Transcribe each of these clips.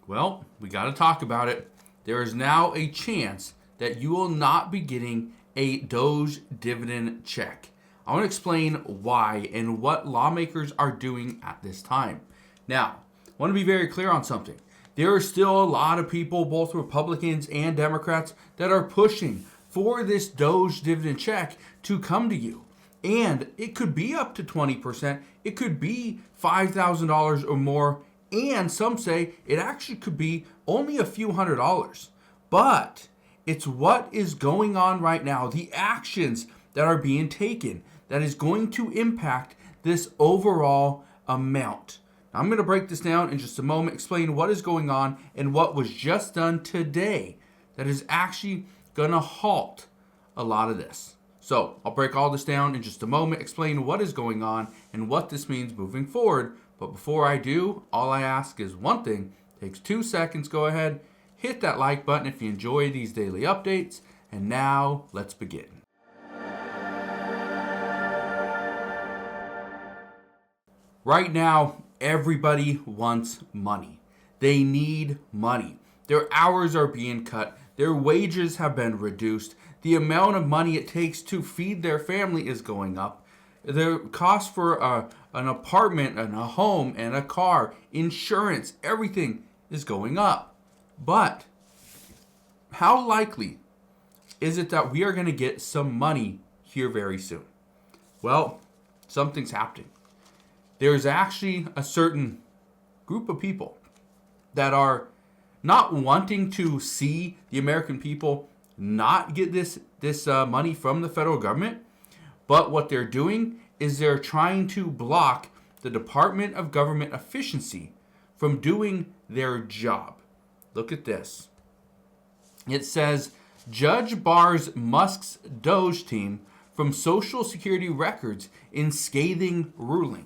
Well, we got to talk about it. There is now a chance that you will not be getting a Doge dividend check. I want to explain why and what lawmakers are doing at this time. Now, I want to be very clear on something. There are still a lot of people, both Republicans and Democrats, that are pushing for this Doge dividend check to come to you. And it could be up to 20%. It could be $5,000 or more. And some say it actually could be only a few $100s. But it's what is going on right now, the actions that are being taken, that is going to impact this overall amount. Now, I'm going to break this down in just a moment, explain what is going on and what was just done today that is actually going to halt a lot of this. So I'll break all this down in just a moment, explain what is going on and what this means moving forward. But before I do, all I ask is one thing. It takes 2 seconds. Go ahead, hit that like button if you enjoy these daily updates. And now let's begin. Right now, everybody wants money. They need money. Their hours are being cut. Their wages have been reduced. The amount of money it takes to feed their family is going up. The cost for an apartment and a home and a car, insurance, everything is going up. But how likely is it that we are going to get some money here very soon? Well, something's happening. There's actually a certain group of people that are not wanting to see the American people not get this money from the federal government, but what they're doing is they're trying to block the Department of Government Efficiency from doing their job. Look at this. It says, Judge bars Musk's Doge team from Social Security records in scathing ruling.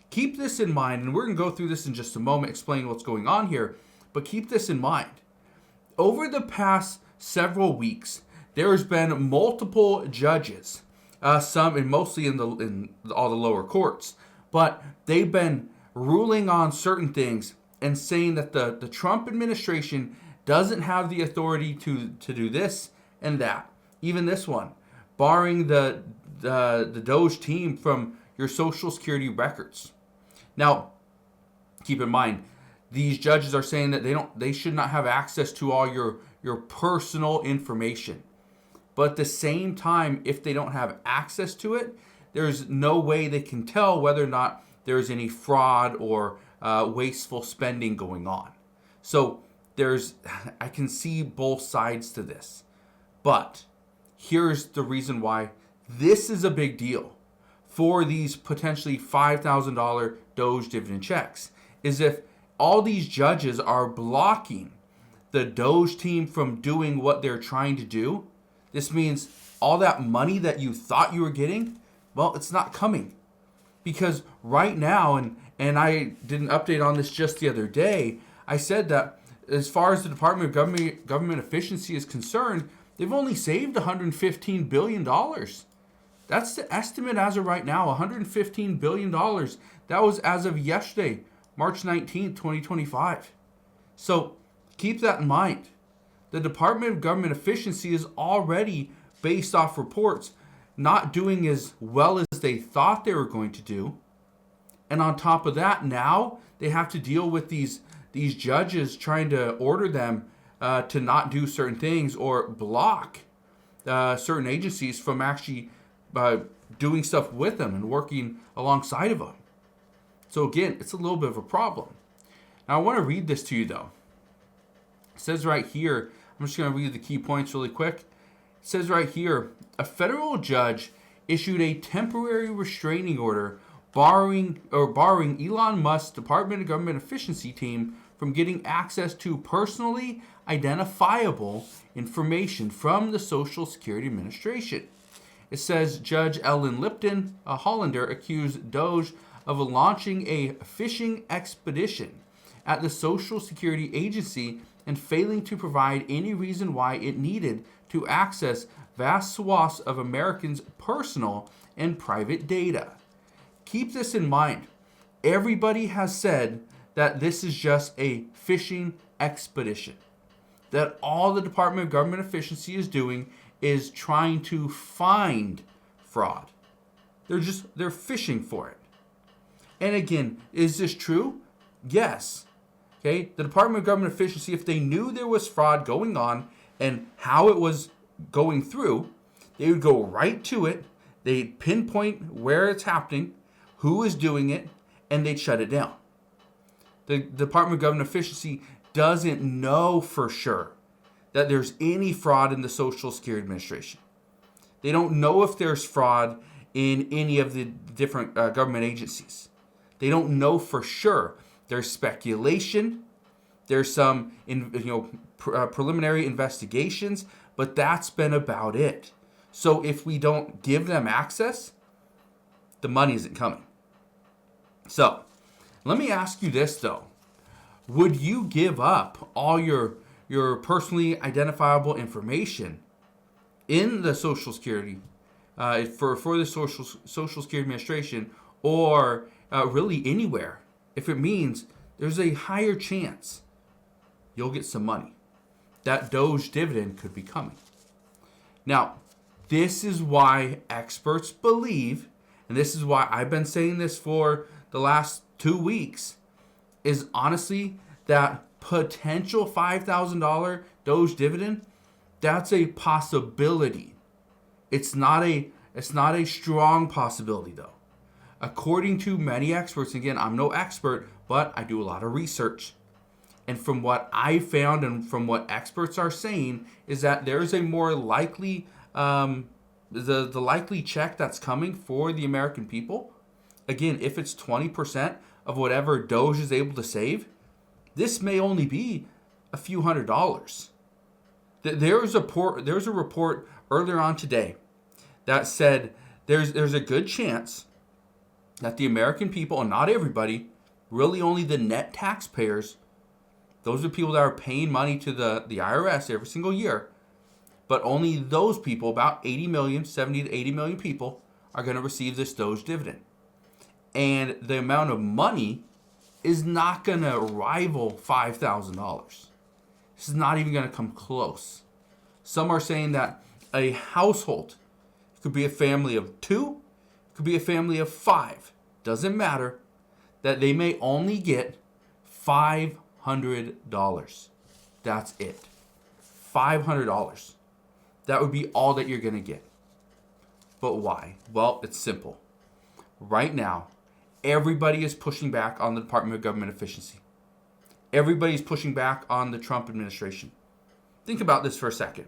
Keep this in mind, and we're going to go through this in just a moment, explain what's going on here, but keep this in mind. Over the past several weeks, there has been multiple judges, some and mostly in all the lower courts, but they've been ruling on certain things and saying that the Trump administration doesn't have the authority to do this and that. Even this one, barring the Doge team from your Social Security records. Now, keep in mind, these judges are saying that they should not have access to all your personal information. But at the same time, if they don't have access to it, there's no way they can tell whether or not there's any fraud or wasteful spending going on. So I can see both sides to this. But here's the reason why this is a big deal for these potentially $5,000 Doge dividend checks, is if all these judges are blocking the Doge team from doing what they're trying to do, this means all that money that you thought you were getting, well, it's not coming. Because right now, and I did an update on this just the other day, I said that as far as the Department of Government Efficiency is concerned, they've only saved $115 billion. That's the estimate as of right now, $115 billion. That was as of yesterday, March 19th, 2025. So keep that in mind. The Department of Government Efficiency is already, based off reports, not doing as well as they thought they were going to do. And on top of that, now they have to deal with these judges trying to order them to not do certain things or block certain agencies from actually doing stuff with them and working alongside of them. So again, it's a little bit of a problem. Now I want to read this to you though. It says right here, I'm just going to read the key points really quick. It says right here, a federal judge issued a temporary restraining order barring Elon Musk's Department of Government Efficiency team from getting access to personally identifiable information from the Social Security Administration. It says Judge Ellen Lipton, a Hollander, accused Doge of launching a fishing expedition at the Social Security Agency and failing to provide any reason why it needed to access vast swaths of Americans' personal and private data. Keep this in mind. Everybody has said that this is just a fishing expedition. That all the Department of Government Efficiency is doing is trying to find fraud. They're fishing for it. And again, is this true? Yes. Okay, the Department of Government Efficiency, if they knew there was fraud going on and how it was going through, they would go right to it. They'd pinpoint where it's happening, who is doing it, and they'd shut it down. The Department of Government Efficiency doesn't know for sure that there's any fraud in the Social Security Administration. They don't know if there's fraud in any of the different government agencies. They don't know for sure. There's speculation. There's some preliminary investigations, but that's been about it. So if we don't give them access, the money isn't coming. So let me ask you this though. Would you give up all your personally identifiable information in the Social Security for the Social Security Administration, or really anywhere, if it means there's a higher chance you'll get some money? That Doge dividend could be coming. Now, this is why experts believe, and this is why I've been saying this for the last 2 weeks, is honestly that potential $5,000 Doge dividend, that's a possibility. It's not a strong possibility though. According to many experts, again, I'm no expert, but I do a lot of research. And from what I found and from what experts are saying is that there's a more likely, the likely check that's coming for the American people. Again, if it's 20% of whatever Doge is able to save, this may only be a few $100s. There was a report earlier on today that said there's a good chance that the American people, and not everybody, really only the net taxpayers, those are people that are paying money to the IRS every single year, but only those people, about 80 million, 70 to 80 million people, are going to receive this Doge dividend. And the amount of money is not going to rival $5,000. This is not even going to come close. Some are saying that a household, it could be a family of 2, it could be a family of 5, doesn't matter, that they may only get $500. That's it. $500. That would be all that you're going to get. But why? Well, it's simple. Right now, everybody is pushing back on the Department of Government Efficiency. Everybody's pushing back on the Trump administration. Think about this for a second.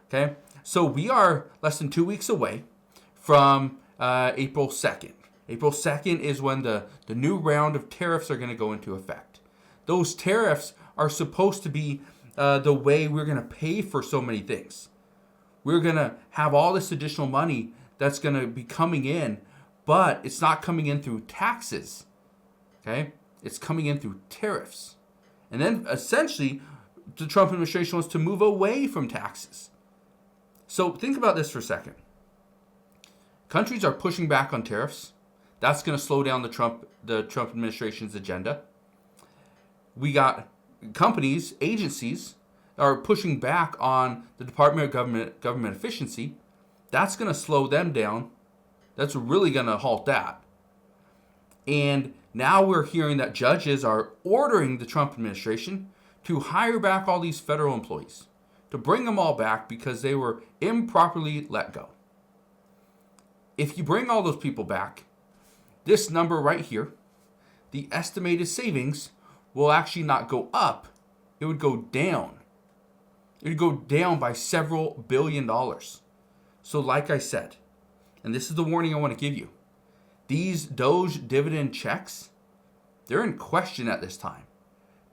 Okay? So we are less than 2 weeks away from April 2nd. April 2nd is when the new round of tariffs are going to go into effect. Those tariffs are supposed to be the way we're going to pay for so many things. We're going to have all this additional money that's going to be coming in, but it's not coming in through taxes. Okay? It's coming in through tariffs. And then essentially, the Trump administration wants to move away from taxes. So think about this for a second. Countries are pushing back on tariffs. That's going to slow down the Trump administration's agenda. We got companies, agencies, are pushing back on the Department of Government Efficiency. That's going to slow them down. That's really going to halt that. And now we're hearing that judges are ordering the Trump administration to hire back all these federal employees, to bring them all back because they were improperly let go. If you bring all those people back, this number right here, the estimated savings will actually not go up. It would go down. It would go down by several $billion. So like I said, and this is the warning I want to give you, these Doge dividend checks, they're in question at this time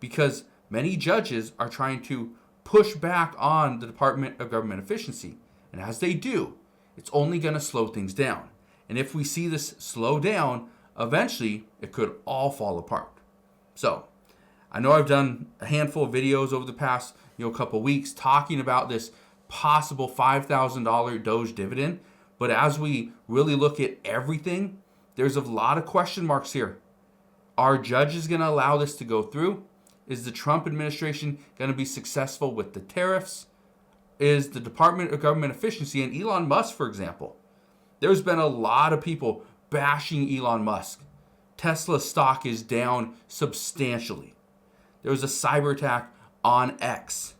because many judges are trying to push back on the Department of Government Efficiency. And as they do, it's only going to slow things down. And if we see this slow down, eventually it could all fall apart. So I know I've done a handful of videos over the past couple weeks talking about this possible $5,000 Doge dividend. But as we really look at everything, there's a lot of question marks here. Are judges going to allow this to go through? Is the Trump administration going to be successful with the tariffs? Is the Department of Government Efficiency and Elon Musk, for example? There's been a lot of people bashing Elon Musk. Tesla stock is down substantially. There was a cyber attack on X.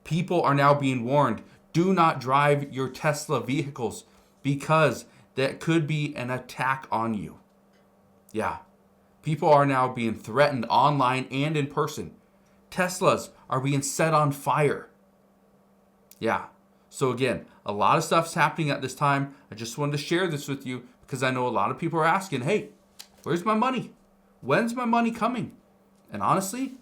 People are now being warned, do not drive your Tesla vehicles because that could be an attack on you. Yeah. People are now being threatened online and in person. Teslas are being set on fire. Yeah. So again, a lot of stuff's happening at this time. I just wanted to share this with you because I know a lot of people are asking, hey, where's my money? When's my money coming? And honestly,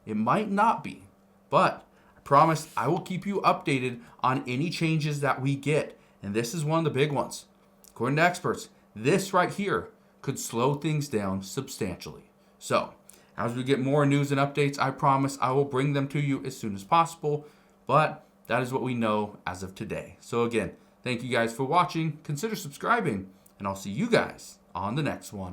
it might not be. But I promise I will keep you updated on any changes that we get. And this is one of the big ones. According to experts, this right here could slow things down substantially. So, as we get more news and updates, I promise I will bring them to you as soon as possible. But that is what we know as of today. So again, thank you guys for watching. Consider subscribing, and I'll see you guys on the next one.